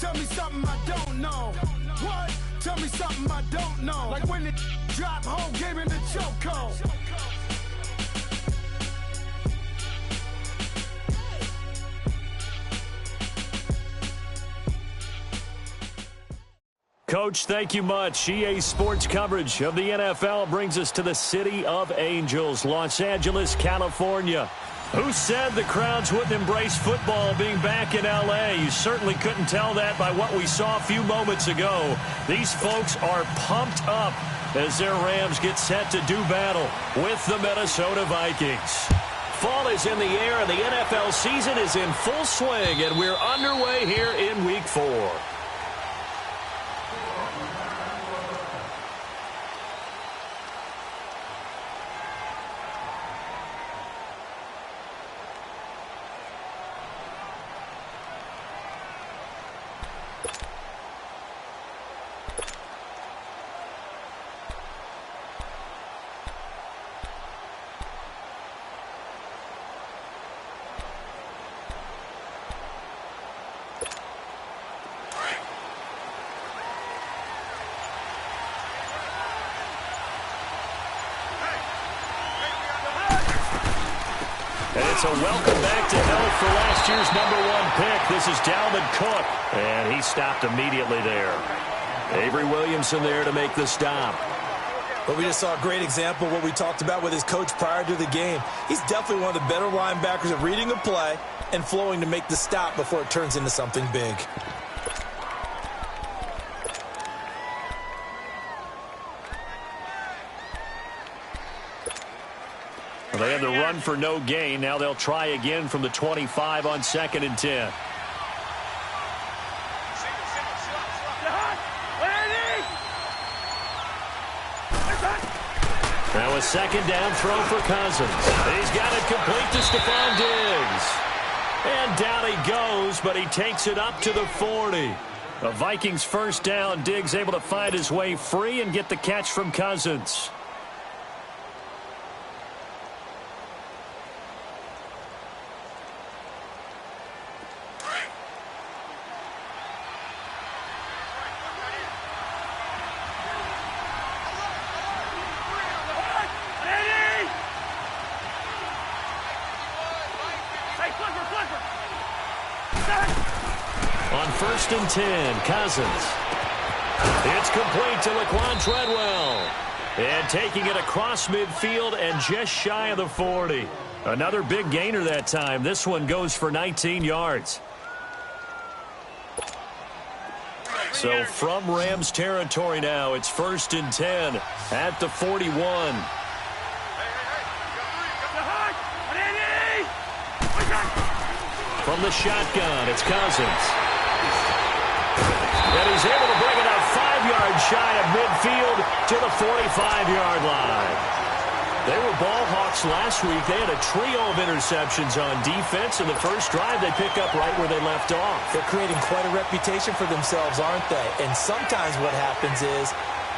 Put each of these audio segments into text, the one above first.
Tell me something I don't know. What? Tell me something I don't know. Like when it drop, whole game in the chokehold. Coach, thank you much. EA Sports coverage of the NFL brings us to the City of Angels, Los Angeles, California. Who said the crowds wouldn't embrace football being back in L.A.? You certainly couldn't tell that by what we saw a few moments ago. These folks are pumped up as their Rams get set to do battle with the Minnesota Vikings. Fall is in the air and the NFL season is in full swing, and we're underway here in Week 4. It's a welcome back to health for last year's #1 pick. This is Dalvin Cook, and he stopped immediately there. Avery Williamson there to make the stop. But we just saw a great example of what we talked about with his coach prior to the game. He's definitely one of the better linebackers at reading a play and flowing to make the stop before it turns into something big. They had the run for no gain. Now they'll try again from the 25 on 2nd and 10. Now a 2nd down throw for Cousins. He's got it complete to Stephon Diggs. And down he goes, but he takes it up to the 40. The Vikings 1st down. Diggs able to find his way free and get the catch from Cousins. On 1st and 10, Cousins. It's complete to Laquan Treadwell. And taking it across midfield and just shy of the 40. Another big gainer that time. This one goes for 19 yards. So from Rams territory now, it's 1st and 10 at the 41. From the shotgun, it's Cousins. And he's able to bring it up 5 yards shy of midfield to the 45-yard line. They were ball hawks last week. They had a trio of interceptions on defense. In the first drive, they pick up right where they left off. They're creating quite a reputation for themselves, aren't they? And sometimes what happens is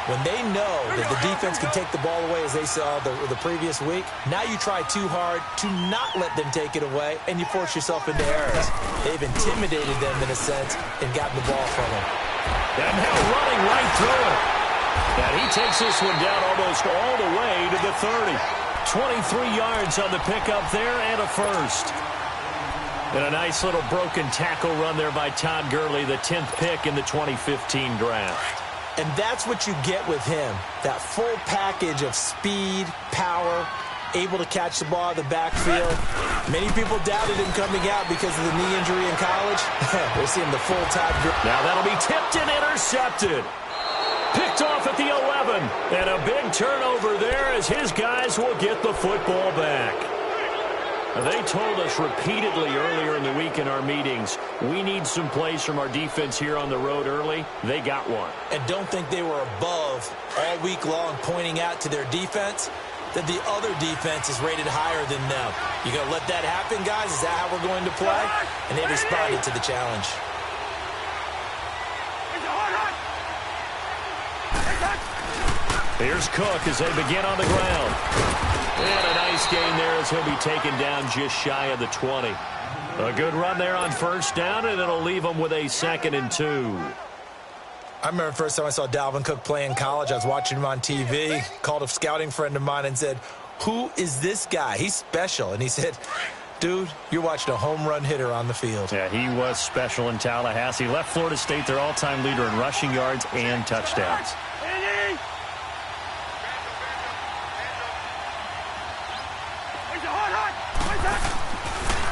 when they know that the defense can take the ball away, as they saw the previous week, now you try too hard to not let them take it away, and you force yourself into errors. They've intimidated them in a sense and gotten the ball from them. And now running right through it. And he takes this one down almost all the way to the 30. 23 yards on the pickup there and a first. And a nice little broken tackle run there by Todd Gurley, the 10th pick in the 2015 draft. And that's what you get with him, that full package of speed, power, able to catch the ball in the backfield. Many people doubted him coming out because of the knee injury in college. We're seeing the full Todd Gurley. Now that'll be tipped and intercepted. Picked off at the 11. And a big turnover there as his guys will get the football back. They told us repeatedly earlier in the week in our meetings, we need some plays from our defense here on the road early. They got one. And don't think they were above all week long pointing out to their defense that the other defense is rated higher than them. You going to let that happen, guys? Is that how we're going to play? And they responded to the challenge. Here's Cook as they begin on the ground. And a nice gain there as he'll be taken down just shy of the 20. A good run there on first down, and it'll leave them with a 2nd and 2. I remember the first time I saw Dalvin Cook play in college. I was watching him on TV, called a scouting friend of mine and said, "Who is this guy? He's special." And he said, "Dude, you're watching a home run hitter on the field." Yeah, he was special in Tallahassee. Left Florida State their all-time leader in rushing yards and touchdowns.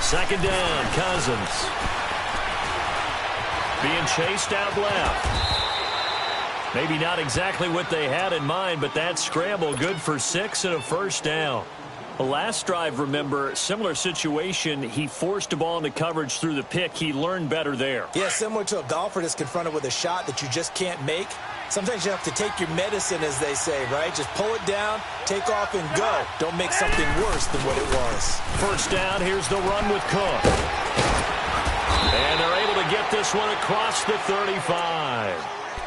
Second down, Cousins. Being chased out left. Maybe not exactly what they had in mind, but that scramble good for 6 and a first down. The last drive, remember, similar situation. He forced a ball into coverage through the pick. He learned better there. Yeah, similar to a golfer that's confronted with a shot that you just can't make. Sometimes you have to take your medicine, as they say, right? Just pull it down, take off, and go. Don't make something worse than what it was. First down, here's the run with Cook. And they're able to get this one across the 35.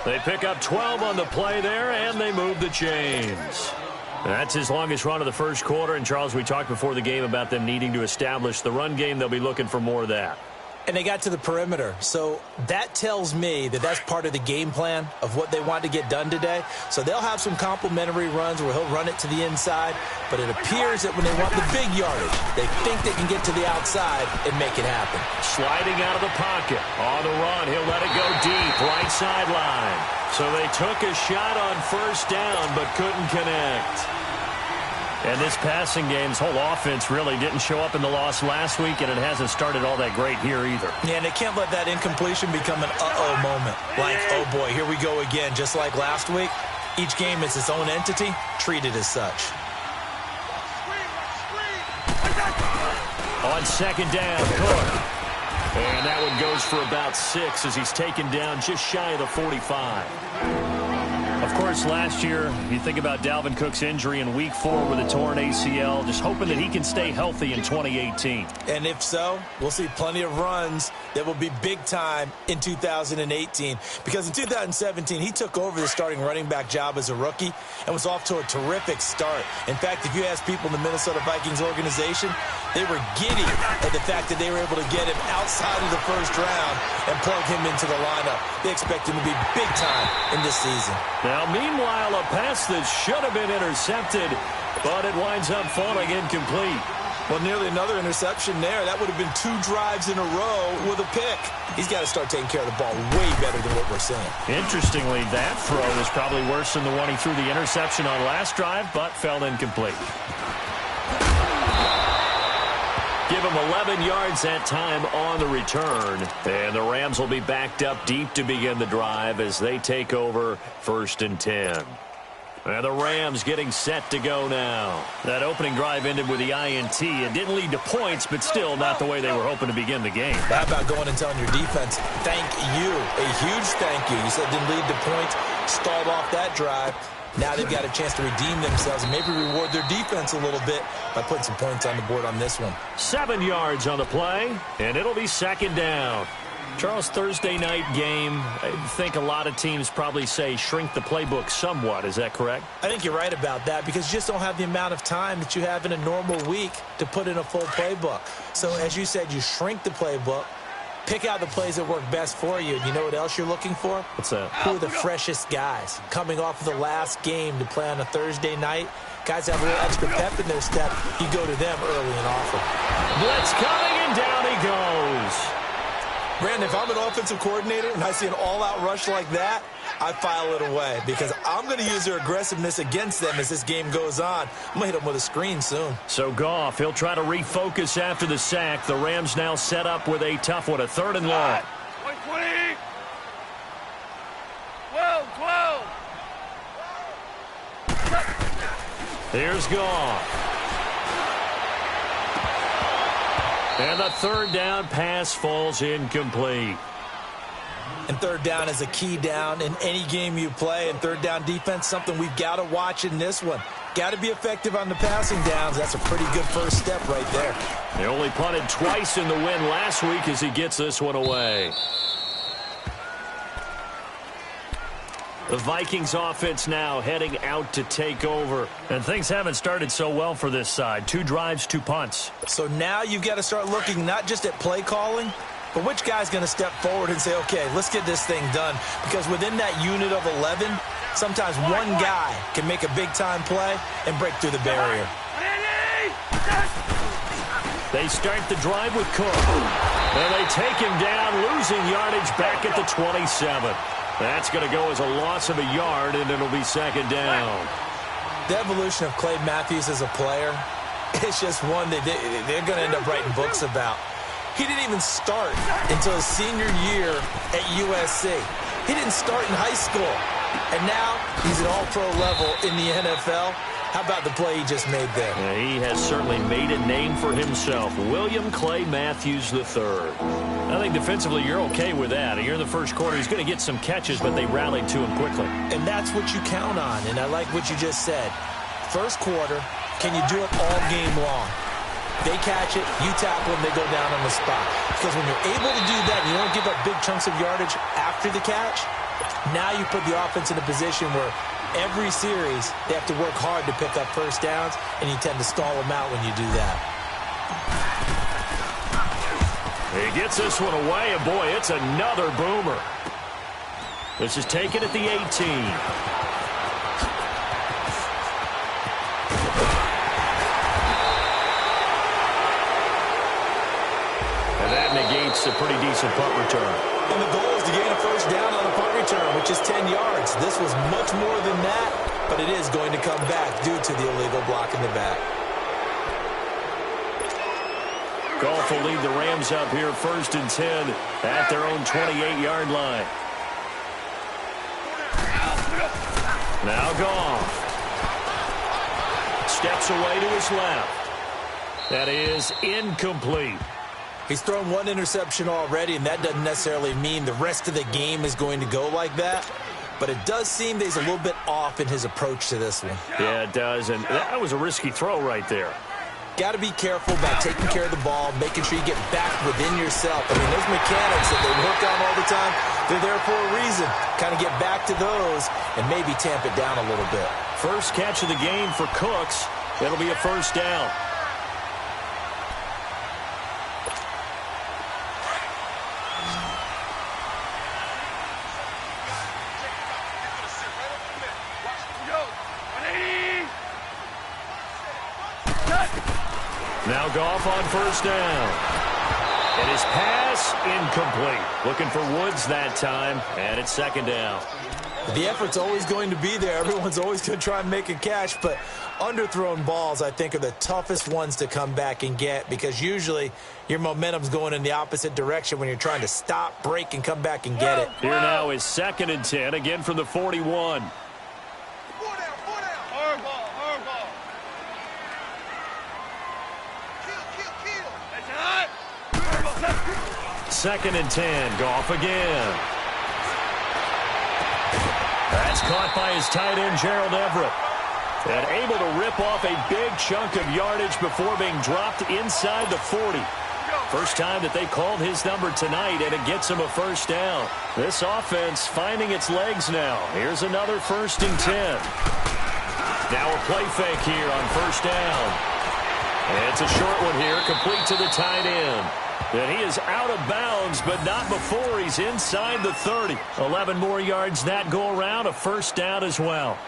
They pick up 12 on the play there, and they move the chains. That's his longest run of the first quarter. And, Charles, we talked before the game about them needing to establish the run game. They'll be looking for more of that. And they got to the perimeter. So that tells me that that's part of the game plan of what they want to get done today. So they'll have some complimentary runs where he'll run it to the inside. But it appears that when they want the big yardage, they think they can get to the outside and make it happen. Sliding out of the pocket. On the run, he'll let it go deep, right sideline. So they took a shot on first down but couldn't connect. And this passing game's whole offense really didn't show up in the loss last week, and it hasn't started all that great here either. Yeah, and they can't let that incompletion become an uh-oh moment. Like, oh boy, here we go again. Just like last week, each game is its own entity, treated as such. On second down, Cook. And that one goes for about 6 as he's taken down just shy of the 45. Of course, last year, you think about Dalvin Cook's injury in Week 4 with a torn ACL, just hoping that he can stay healthy in 2018. And if so, we'll see plenty of runs that will be big time in 2018. Because in 2017, he took over the starting running back job as a rookie and was off to a terrific start. In fact, if you ask people in the Minnesota Vikings organization, they were giddy at the fact that they were able to get him outside of the first round and plug him into the lineup. They expect him to be big time in this season. Now, meanwhile, a pass that should have been intercepted, but it winds up falling incomplete. Well, nearly another interception there. That would have been 2 drives in a row with a pick. He's got to start taking care of the ball way better than what we're seeing. Interestingly, that throw was probably worse than the one he threw the interception on last drive, but fell incomplete. Give him 11 yards that time on the return. And the Rams will be backed up deep to begin the drive as they take over 1st and 10. And the Rams getting set to go now. That opening drive ended with the INT. It didn't lead to points, but still not the way they were hoping to begin the game. How about going and telling your defense, thank you, a huge thank you. You said it didn't lead to points, stalled off that drive. Now they've got a chance to redeem themselves and maybe reward their defense a little bit by putting some points on the board on this one. 7 yards on the play, and it'll be 2nd down. Charles, Thursday night game, I think a lot of teams probably say shrink the playbook somewhat. Is that correct? I think you're right about that because you just don't have the amount of time that you have in a normal week to put in a full playbook. So as you said, you shrink the playbook. Pick out the plays that work best for you. And you know what else you're looking for? What's that? Who are the freshest guys? Coming off of the last game to play on a Thursday night, guys have a little extra pep in their step. You go to them early and often. Blitz coming, and down he goes. Brandon, if I'm an offensive coordinator and I see an all-out rush like that, I file it away because I'm going to use their aggressiveness against them as this game goes on. I'm going to hit them with a screen soon. So Goff, he'll try to refocus after the sack. The Rams now set up with a tough one, a 3rd and long. 20. 12. Here's Goff. And the 3rd down pass falls incomplete. And 3rd down is a key down in any game you play. And 3rd down defense, something we've got to watch in this one. Got to be effective on the passing downs. That's a pretty good first step right there. They only punted twice in the win last week as he gets this one away. The Vikings offense now heading out to take over. And things haven't started so well for this side. 2 drives, 2 punts. So now you've got to start looking not just at play calling, but which guy's going to step forward and say, okay, let's get this thing done. Because within that unit of 11, sometimes one guy can make a big-time play and break through the barrier. They start the drive with Cook. And they take him down, losing yardage back at the 27. That's going to go as a loss of a yard, and it'll be second down. The evolution of Clay Matthews as a player, it's just one that they're going to end up writing books about. He didn't even start until his senior year at USC. He didn't start in high school. And now he's at all-pro level in the NFL. How about the play he just made there? Yeah, he has certainly made a name for himself. William Clay Matthews III. I think defensively you're okay with that. Here in the first quarter, he's going to get some catches, but they rallied to him quickly. And that's what you count on, and I like what you just said. First quarter, can you do it all game long? They catch it, you tackle them, they go down on the spot. Because when you're able to do that, and you don't give up big chunks of yardage after the catch, now you put the offense in a position where every series, they have to work hard to pick up first downs, and you tend to stall them out when you do that. He gets this one away, and boy, it's another boomer. This is taken at the 18. And that negates a pretty decent punt return. And the goal is to gain a first down on a punt return, which is 10 yards. This was much more than that, but it is going to come back due to the illegal block in the back. Goff will lead the Rams up here first and 10 at their own 28-yard line. Now Goff steps away to his left. That is incomplete. He's thrown one interception already, and that doesn't necessarily mean the rest of the game is going to go like that. But it does seem that he's a little bit off in his approach to this one. Yeah, it does, and that was a risky throw right there. Got to be careful about taking care of the ball, making sure you get back within yourself. I mean, those mechanics that they work on all the time, they're there for a reason. Kind of get back to those and maybe tamp it down a little bit. First catch of the game for Cooks. It'll be a first down. Now Goff on first down. And his pass incomplete. Looking for Woods that time, and it's second down. The effort's always going to be there. Everyone's always going to try and make a catch, but underthrown balls, I think, are the toughest ones to come back and get because usually your momentum's going in the opposite direction when you're trying to stop, break, and come back and get it. Here now is second and 10, again from the 41. Second and 10, Goff again. That's caught by his tight end, Gerald Everett. And able to rip off a big chunk of yardage before being dropped inside the 40. First time that they called his number tonight, and it gets him a first down. This offense finding its legs now. Here's another first and 10. Now a play fake here on first down. And it's a short one here, complete to the tight end. And he is out of bounds, but not before he's inside the 30. 11 more yards that go around, a first down as well.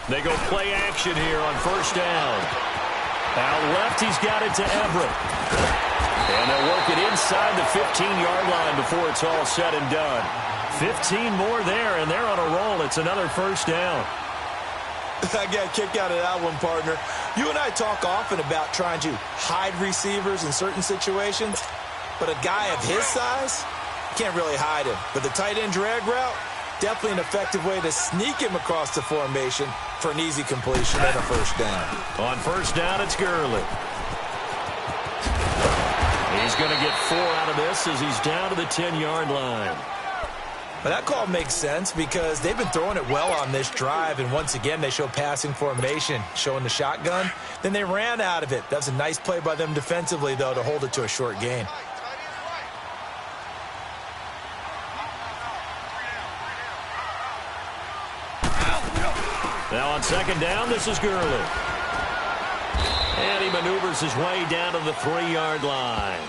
They go play action here on first down. Out left, he's got it to Everett. And they'll work it inside the 15-yard line before it's all said and done. 15 more there, and they're on a roll. It's another first down. I got a kick out of that one, partner. You and I talk often about trying to hide receivers in certain situations, but a guy of his size, can't really hide him. But the tight end drag route, definitely an effective way to sneak him across the formation for an easy completion and a first down. On first down, it's Gurley. He's going to get 4 out of this as he's down to the 10-yard line. Well, that call makes sense because they've been throwing it well on this drive, and once again they show passing formation, showing the shotgun. Then they ran out of it. That's a nice play by them defensively, though, to hold it to a short gain. Now on second down, this is Gurley. And he maneuvers his way down to the 3-yard line.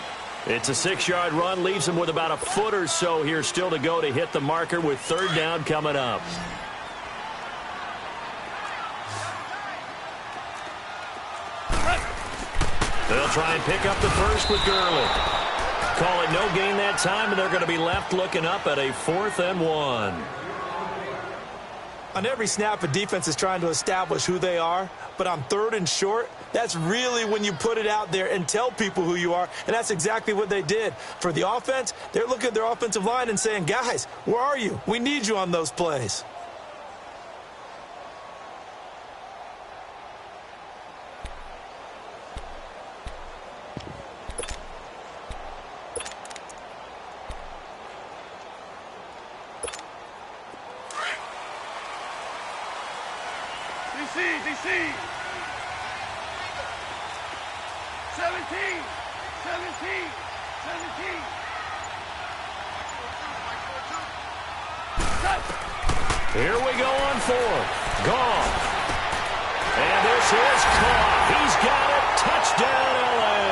It's a 6-yard run, leaves him with about a foot or so here still to go to hit the marker with third down coming up. They'll try and pick up the first with Gurley. Call it no gain that time, and they're going to be left looking up at a 4th and 1. On every snap, a defense is trying to establish who they are, but on 3rd and short, that's really when you put it out there and tell people who you are, and that's exactly what they did. For the offense, they're looking at their offensive line and saying, guys, where are you? We need you on those plays. DC. 17. Here we go on 4th. Gone. And this is caught. He's got it. Touchdown, L.A.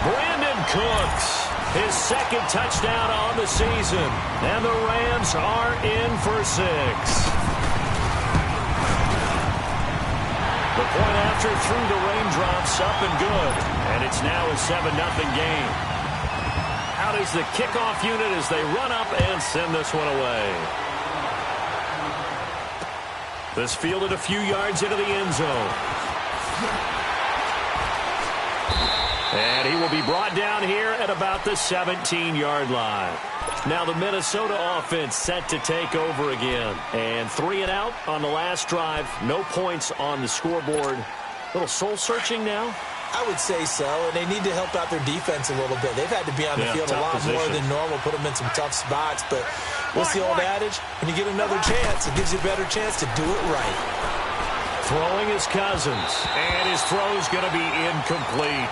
Brandon Cooks, his 2nd touchdown on the season. And the Rams are in for 6. The point after through the raindrops up and good. And it's now a 7-0 game. Out is the kickoff unit as they run up and send this one away. This fielded a few yards into the end zone. And he will be brought down here at about the 17-yard line. Now the Minnesota offense set to take over again. And 3 and out on the last drive. No points on the scoreboard. A little soul-searching now? I would say so, and they need to help out their defense a little bit. They've had to be on the field a lot more than normal, put them in some tough spots. But what's the old adage? When you get another chance, it gives you a better chance to do it right. Throwing is Cousins, and his throw's going to be incomplete.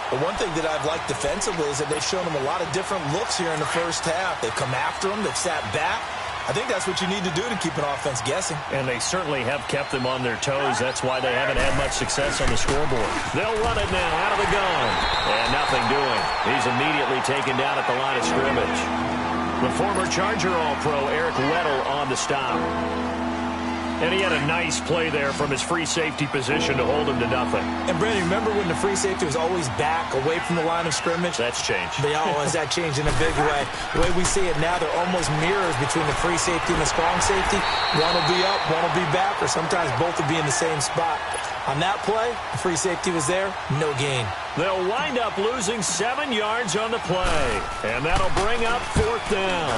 But one thing that I've liked defensively is that they've shown them a lot of different looks here in the first half. They've come after them. They've sat back. I think that's what you need to do to keep an offense guessing. And they certainly have kept them on their toes. That's why they haven't had much success on the scoreboard. They'll run it now out of the gun. And nothing doing. He's immediately taken down at the line of scrimmage. The former Charger All-Pro Eric Weddle on the stop. And he had a nice play there from his free safety position to hold him to nothing. And, Brandon, remember when the free safety was always back, away from the line of scrimmage? That's changed. Has that changed in a big way? The way we see it now, they're almost mirrors between the free safety and the strong safety. One will be up, one will be back, or sometimes both will be in the same spot. On that play, the free safety was there, no gain. They'll wind up losing 7 yards on the play. And that'll bring up 4th down.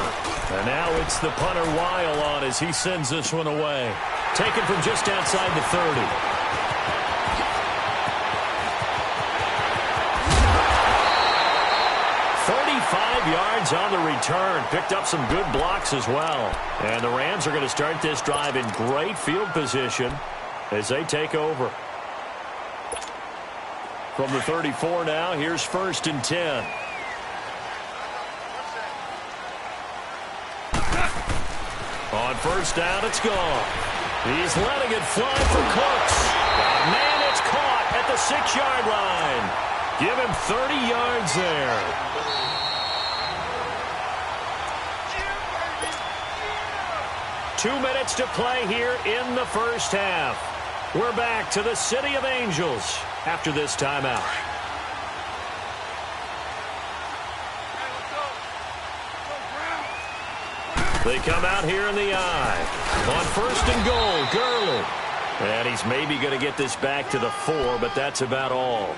And now it's the punter Weil on as he sends this one away. Taken from just outside the 30. Yards on the return. Picked up some good blocks as well. And the Rams are going to start this drive in great field position as they take over. From the 34 now, here's 1st and 10. On first down, it's gone. He's letting it fly for Cooks. Man, it's caught at the 6-yard line. Give him 30 yards there. Two minutes to play here in the first half. We're back to the City of Angels after this timeout. They come out here in the eye. On 1st and goal, Gurley. And he's maybe going to get this back to the 4, but that's about all.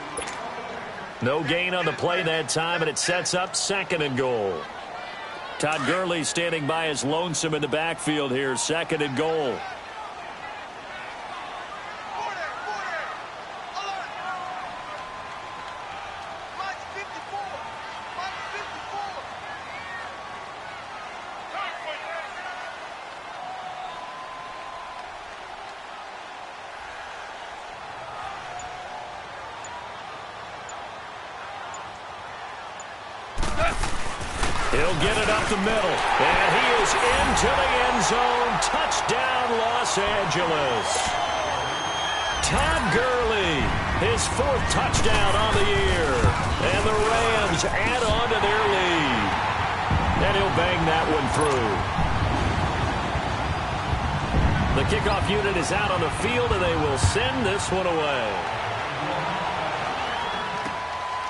No gain on the play that time, and it sets up 2nd and goal. Todd Gurley standing by his lonesome in the backfield here, 2nd and goal. He'll get it up the middle. And he is into the end zone. Touchdown, Los Angeles. Todd Gurley, his 4th touchdown on the year. And the Rams add on to their lead. And he'll bang that one through. The kickoff unit is out on the field, and they will send this one away.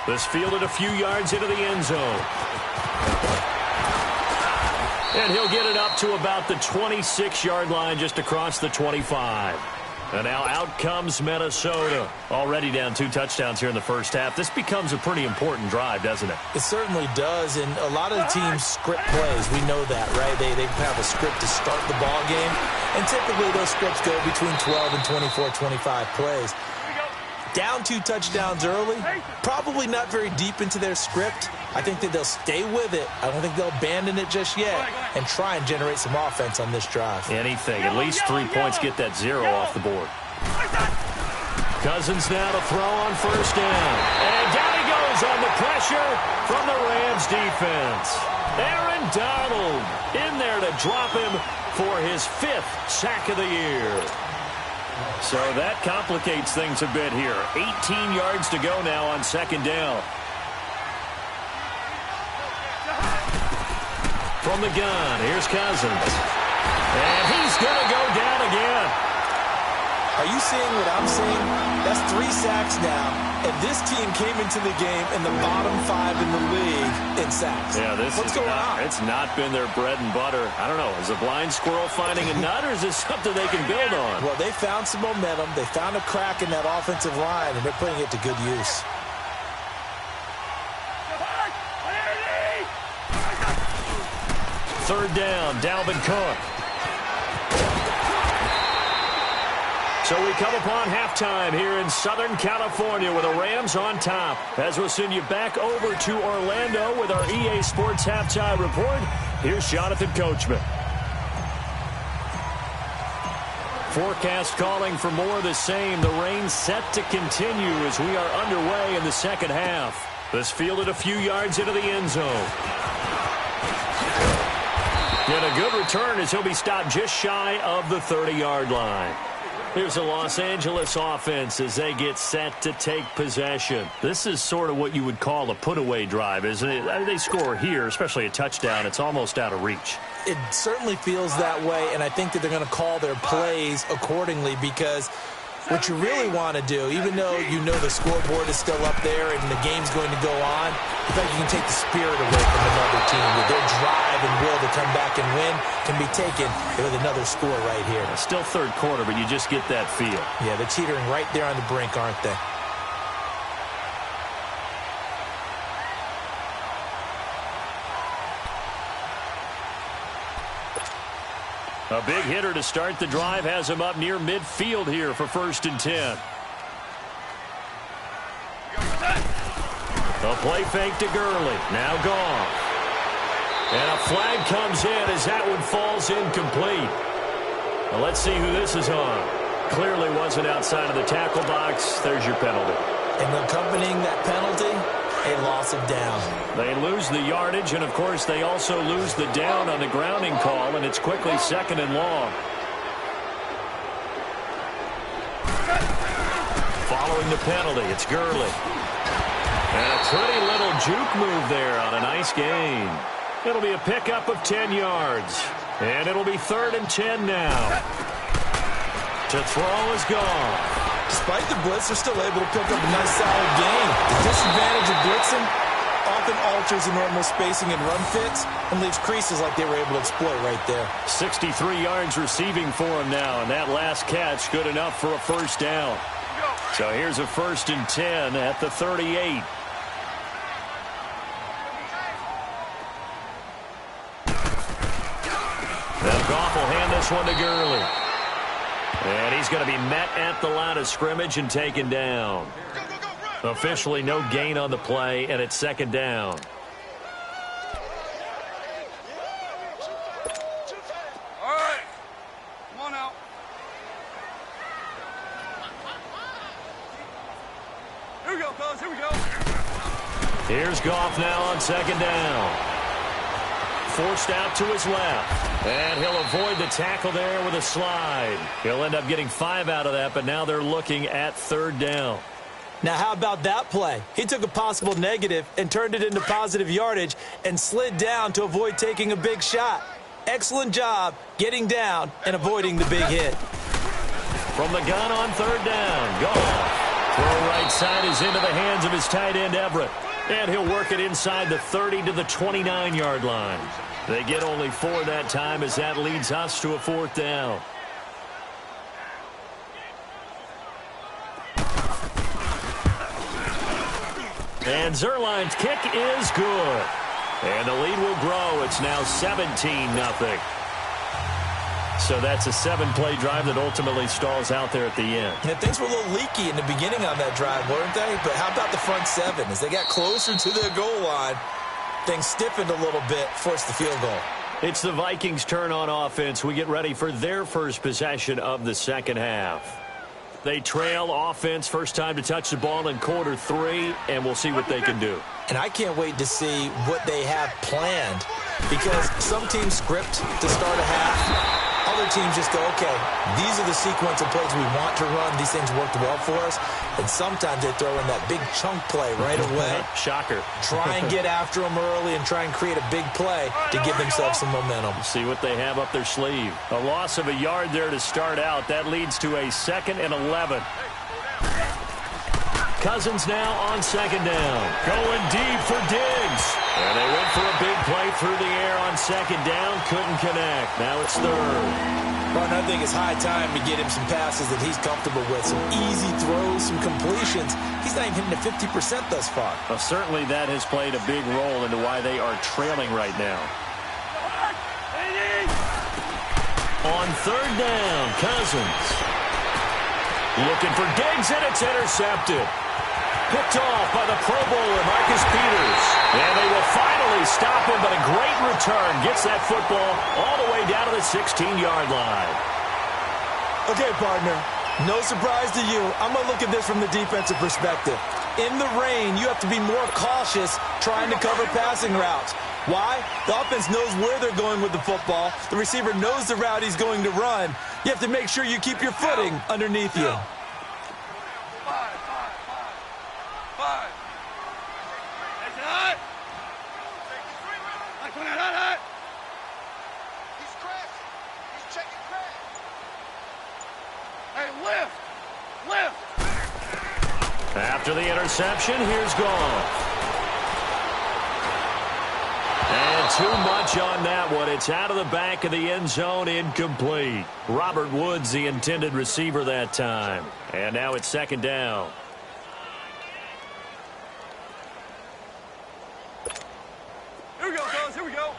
This fielded a few yards into the end zone. And he'll get it up to about the 26-yard line, just across the 25. And now out comes Minnesota. Already down 2 touchdowns here in the first half. This becomes a pretty important drive, doesn't it? It certainly does, and a lot of the teams script plays. We know that, right? They have a script to start the ball game, and typically those scripts go between 12 and 24, 25 plays. Down 2 touchdowns early, probably not very deep into their script. I think that they'll stay with it. I don't think they'll abandon it just yet and try and generate some offense on this drive. Anything. At least 3 points, get that 0 off the board. Cousins now to throw on first down. And down he goes on the pressure from the Rams defense. Aaron Donald in there to drop him for his 5th sack of the year. So that complicates things a bit here. 18 yards to go now on second down. From the gun, here's Cousins. And he's going to go down again. Are you seeing what I'm seeing? That's 3 sacks now, and this team came into the game in the bottom 5 in the league in sacks. Yeah, What's going on? It's not been their bread and butter. I don't know. Is a blind squirrel finding a nut, or is this something they can build on? Well, they found some momentum. They found a crack in that offensive line, and they're putting it to good use. Third down, Dalvin Cook. So we come upon halftime here in Southern California with the Rams on top. As we'll send you back over to Orlando with our EA Sports Halftime Report, here's Jonathan Coachman. Forecast calling for more of the same. The rain set to continue as we are underway in the second half. This fielded a few yards into the end zone. And a good return as he'll be stopped just shy of the 30-yard line. Here's the Los Angeles offense as they get set to take possession. This is sort of what you would call a put-away drive, isn't it? I mean, they score here, especially a touchdown. It's almost out of reach. It certainly feels that way, and I think that they're going to call their plays accordingly because what you really want to do, even though you know the scoreboard is still up there and the game's going to go on, I think you can take the spirit away from another team. With their drive and will to come back and win can be taken with another score right here. Still third quarter, but you just get that feel. Yeah, they're teetering right there on the brink, aren't they? A big hitter to start the drive has him up near midfield here for 1st and 10. A play fake to Gurley. Now gone. And a flag comes in as that one falls incomplete. Well, let's see who this is on. Clearly wasn't outside of the tackle box. There's your penalty. And accompanying that penalty, a loss of down. They lose the yardage, and, of course, they also lose the down on the grounding call, and it's quickly 2nd and long. Following the penalty, it's Gurley. And a pretty little juke move there on a nice gain. It'll be a pickup of 10 yards. And it'll be 3rd and 10 now. To throw is gone. Despite the blitz, they're still able to pick up a nice solid gain. The disadvantage of blitzing often alters the normal spacing and run fits and leaves creases like they were able to exploit right there. 63 yards receiving for him now, and that last catch good enough for a 1st down. So here's a 1st and 10 at the 38. Now Goff will hand this one to Gurley. And he's going to be met at the line of scrimmage and taken down. Officially no gain on the play, and it's 2nd down. All right. Come on now. Here we go, fellas. Here we go. Here's Goff now on 2nd down. forced out to his left. And he'll avoid the tackle there with a slide. He'll end up getting 5 out of that, but now they're looking at 3rd down. Now, how about that play? He took a possible negative and turned it into positive yardage and slid down to avoid taking a big shot. Excellent job getting down and avoiding the big hit. From the gun on 3rd down. Goff. Throw right side is into the hands of his tight end, Everett. And he'll work it inside the 30 to the 29-yard line. They get only 4 that time as that leads us to a 4th down. And Zerline's kick is good. And the lead will grow. It's now 17-0. So that's a 7-play drive that ultimately stalls out there at the end. Yeah, things were a little leaky in the beginning on that drive, weren't they? But how about the front 7? As they got closer to their goal line, things stiffened a little bit, forced the field goal. It's the Vikings' turn on offense. We get ready for their first possession of the second half. They trail offense, first time to touch the ball in quarter 3, and we'll see what they can do. And I can't wait to see what they have planned, because some teams script to start a half. Other teams just go, okay, these are the sequence of plays we want to run. These things worked well for us. And sometimes they throw in that big chunk play right away. Shocker. Try and get after them early and try and create a big play to give themselves some momentum. See what they have up their sleeve. A loss of a yard there to start out. That leads to a 2nd and 11. Cousins now on 2nd down. Going deep for Diggs. And they went for a big play through the air on 2nd down. Couldn't connect. Now it's 3rd. Well, I think it's high time to get him some passes that he's comfortable with. Some easy throws, some completions. He's not even hitting to 50% thus far. Well, certainly that has played a big role into why they are trailing right now. On 3rd down, Cousins. Looking for Diggs, and it's intercepted. Picked off by the Pro Bowler, Marcus Peters. And they will finally stop him, but a great return. Gets that football all the way down to the 16-yard line. Okay, partner, no surprise to you. I'm going to look at this from the defensive perspective. In the rain, you have to be more cautious trying to cover passing routes. Why? The offense knows where they're going with the football. The receiver knows the route he's going to run. You have to make sure you keep your footing underneath you. After the interception, here's Goff. And too much on that one. It's out of the back of the end zone, incomplete. Robert Woods, the intended receiver that time. And now it's 2nd down. Here we go, fellas. Here we go.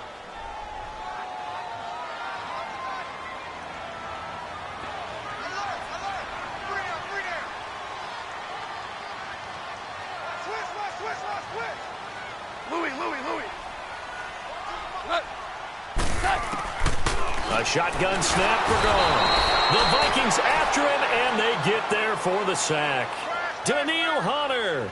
A shotgun snap for Goff. The Vikings after him, and they get there for the sack. Daniil Hunter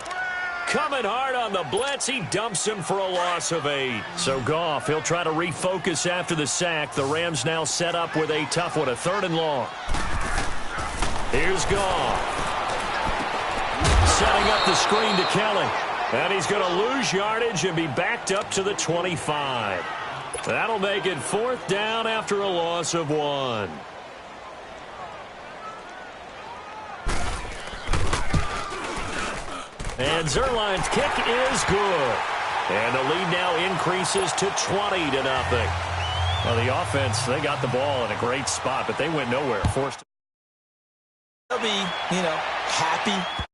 coming hard on the blitz. He dumps him for a loss of 8. So Goff, he'll try to refocus after the sack. The Rams now set up with a tough one, a 3rd and long. Here's Goff. Setting up the screen to Kelly. And he's going to lose yardage and be backed up to the 25. That'll make it 4th down after a loss of 1. And Zerline's kick is good. And the lead now increases to 20-0. Well, the offense, they got the ball in a great spot, but they went nowhere. Forced. They'll be, happy